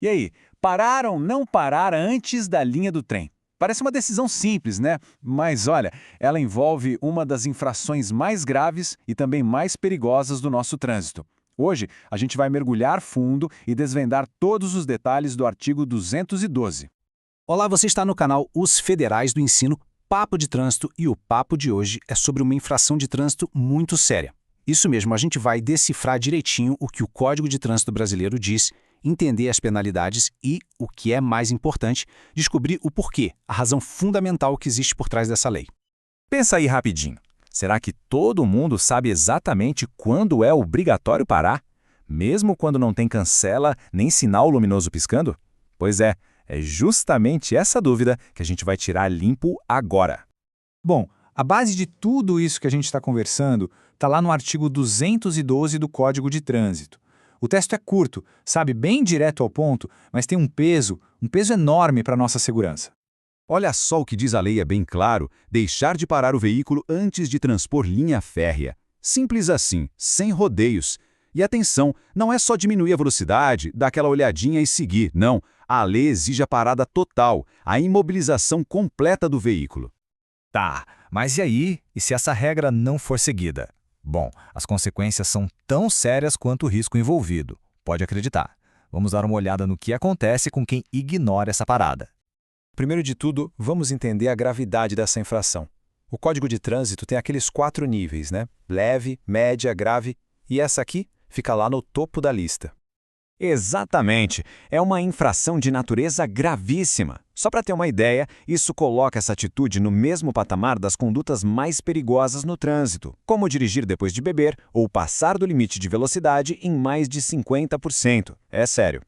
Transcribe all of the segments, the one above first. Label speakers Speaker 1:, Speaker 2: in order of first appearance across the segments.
Speaker 1: E aí, parar ou não parar antes da linha do trem? Parece uma decisão simples, né? Mas olha, ela envolve uma das infrações mais graves e também mais perigosas do nosso trânsito. Hoje, a gente vai mergulhar fundo e desvendar todos os detalhes do artigo 212.
Speaker 2: Olá, você está no canal Os Federais do Ensino, Papo de Trânsito, e o papo de hoje é sobre uma infração de trânsito muito séria. Isso mesmo, a gente vai decifrar direitinho o que o Código de Trânsito Brasileiro diz, entender as penalidades e, o que é mais importante, descobrir o porquê, a razão fundamental que existe por trás dessa lei.
Speaker 3: Pensa aí rapidinho. Será que todo mundo sabe exatamente quando é obrigatório parar? Mesmo quando não tem cancela nem sinal luminoso piscando? Pois é justamente essa dúvida que a gente vai tirar limpo agora.
Speaker 4: Bom, a base de tudo isso que a gente está conversando está lá no artigo 212 do Código de Trânsito. O texto é curto, sabe, bem direto ao ponto, mas tem um peso enorme para a nossa segurança.
Speaker 5: Olha só o que diz a lei, é bem claro: deixar de parar o veículo antes de transpor linha férrea. Simples assim, sem rodeios. E atenção, não é só diminuir a velocidade, dar aquela olhadinha e seguir, não. A lei exige a parada total, a imobilização completa do veículo.
Speaker 6: Tá, mas e aí? E se essa regra não for seguida? Bom, as consequências são tão sérias quanto o risco envolvido. Pode acreditar. Vamos dar uma olhada no que acontece com quem ignora essa parada.
Speaker 2: Primeiro de tudo, vamos entender a gravidade dessa infração. O Código de Trânsito tem aqueles 4 níveis, né? Leve, média, grave, e essa aqui fica lá no topo da lista.
Speaker 3: Exatamente. É uma infração de natureza gravíssima. Só para ter uma ideia, isso coloca essa atitude no mesmo patamar das condutas mais perigosas no trânsito, como dirigir depois de beber ou passar do limite de velocidade em mais de 50%. É sério.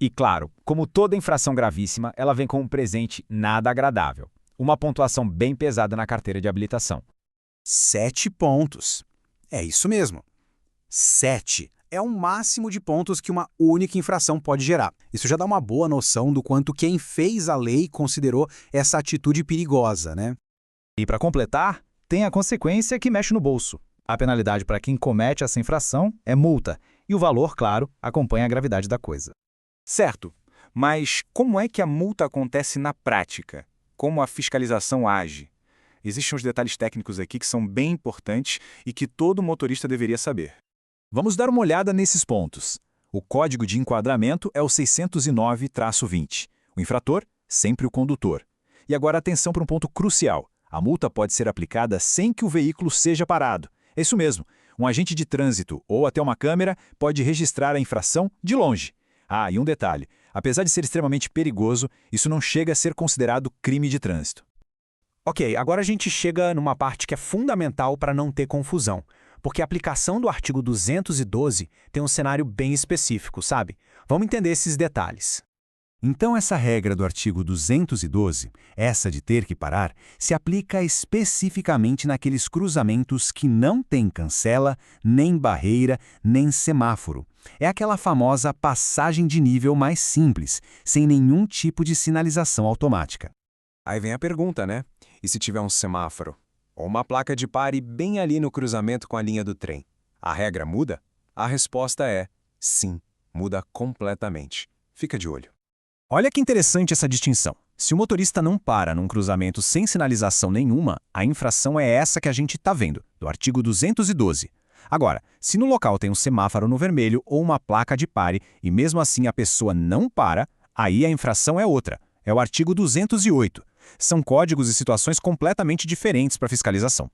Speaker 7: E claro, como toda infração gravíssima, ela vem com um presente nada agradável. Uma pontuação bem pesada na carteira de habilitação.
Speaker 2: 7 pontos. É isso mesmo. 7 é o máximo de pontos que uma única infração pode gerar. Isso já dá uma boa noção do quanto quem fez a lei considerou essa atitude perigosa, né?
Speaker 6: E para completar, tem a consequência que mexe no bolso. A penalidade para quem comete essa infração é multa, e o valor, claro, acompanha a gravidade da coisa.
Speaker 1: Certo, mas como é que a multa acontece na prática? Como a fiscalização age? Existem uns detalhes técnicos aqui que são bem importantes e que todo motorista deveria saber.
Speaker 3: Vamos dar uma olhada nesses pontos. O código de enquadramento é o 609-20. O infrator, sempre o condutor. E agora atenção para um ponto crucial. A multa pode ser aplicada sem que o veículo seja parado. É isso mesmo. Um agente de trânsito ou até uma câmera pode registrar a infração de longe. Ah, e um detalhe. Apesar de ser extremamente perigoso, isso não chega a ser considerado crime de trânsito.
Speaker 2: Ok, agora a gente chega numa parte que é fundamental para não ter confusão. Porque a aplicação do artigo 212 tem um cenário bem específico, sabe? Vamos entender esses detalhes.
Speaker 5: Então essa regra do artigo 212, essa de ter que parar, se aplica especificamente naqueles cruzamentos que não têm cancela, nem barreira, nem semáforo. É aquela famosa passagem de nível mais simples, sem nenhum tipo de sinalização automática.
Speaker 4: Aí vem a pergunta, né? E se tiver um semáforo? Ou uma placa de pare bem ali no cruzamento com a linha do trem? A regra muda? A resposta é sim, muda completamente. Fica de olho.
Speaker 3: Olha que interessante essa distinção. Se o motorista não para num cruzamento sem sinalização nenhuma, a infração é essa que a gente está vendo, do artigo 212. Agora, se no local tem um semáforo no vermelho ou uma placa de pare e mesmo assim a pessoa não para, aí a infração é outra. É o artigo 208. São códigos e situações completamente diferentes para fiscalização.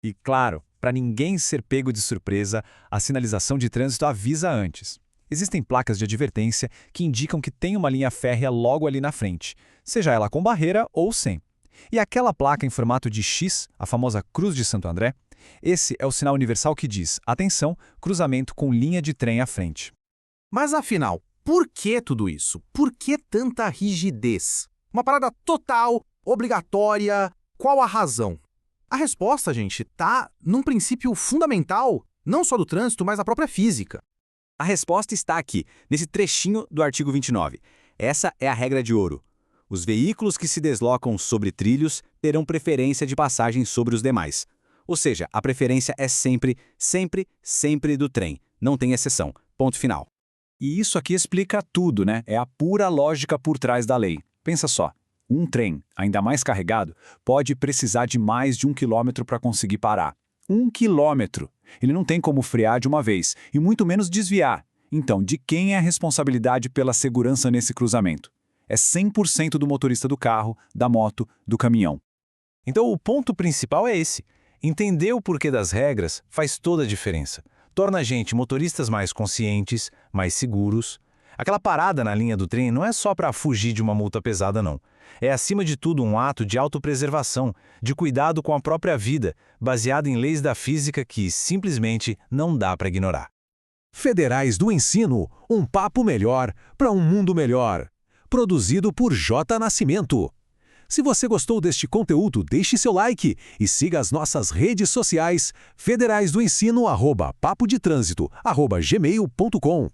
Speaker 7: E claro, para ninguém ser pego de surpresa, a sinalização de trânsito avisa antes. Existem placas de advertência que indicam que tem uma linha férrea logo ali na frente, seja ela com barreira ou sem. E aquela placa em formato de X, a famosa Cruz de Santo André, esse é o sinal universal que diz: atenção, cruzamento com linha de trem à frente.
Speaker 2: Mas afinal, por que tudo isso? Por que tanta rigidez? Uma parada total, obrigatória, qual a razão? A resposta, gente, tá num princípio fundamental, não só do trânsito, mas da própria física.
Speaker 3: A resposta está aqui, nesse trechinho do artigo 29. Essa é a regra de ouro. Os veículos que se deslocam sobre trilhos terão preferência de passagem sobre os demais. Ou seja, a preferência é sempre, sempre, sempre do trem. Não tem exceção. Ponto final. E isso aqui explica tudo, né? É a pura lógica por trás da lei. Pensa só, um trem, ainda mais carregado, pode precisar de mais de 1 quilômetro para conseguir parar. 1 quilômetro! Ele não tem como frear de uma vez, e muito menos desviar. Então, de quem é a responsabilidade pela segurança nesse cruzamento? É 100% do motorista do carro, da moto, do caminhão.
Speaker 7: Então o ponto principal é esse. Entender o porquê das regras faz toda a diferença. Torna a gente motoristas mais conscientes, mais seguros. Aquela parada na linha do trem não é só para fugir de uma multa pesada, não. É, acima de tudo, um ato de autopreservação, de cuidado com a própria vida, baseado em leis da física que simplesmente não dá para ignorar.
Speaker 8: Federais do Ensino, um papo melhor para um mundo melhor. Produzido por J. Nascimento. Se você gostou deste conteúdo, deixe seu like e siga as nossas redes sociais federais do ensino @papodetrânsito @gmail.com.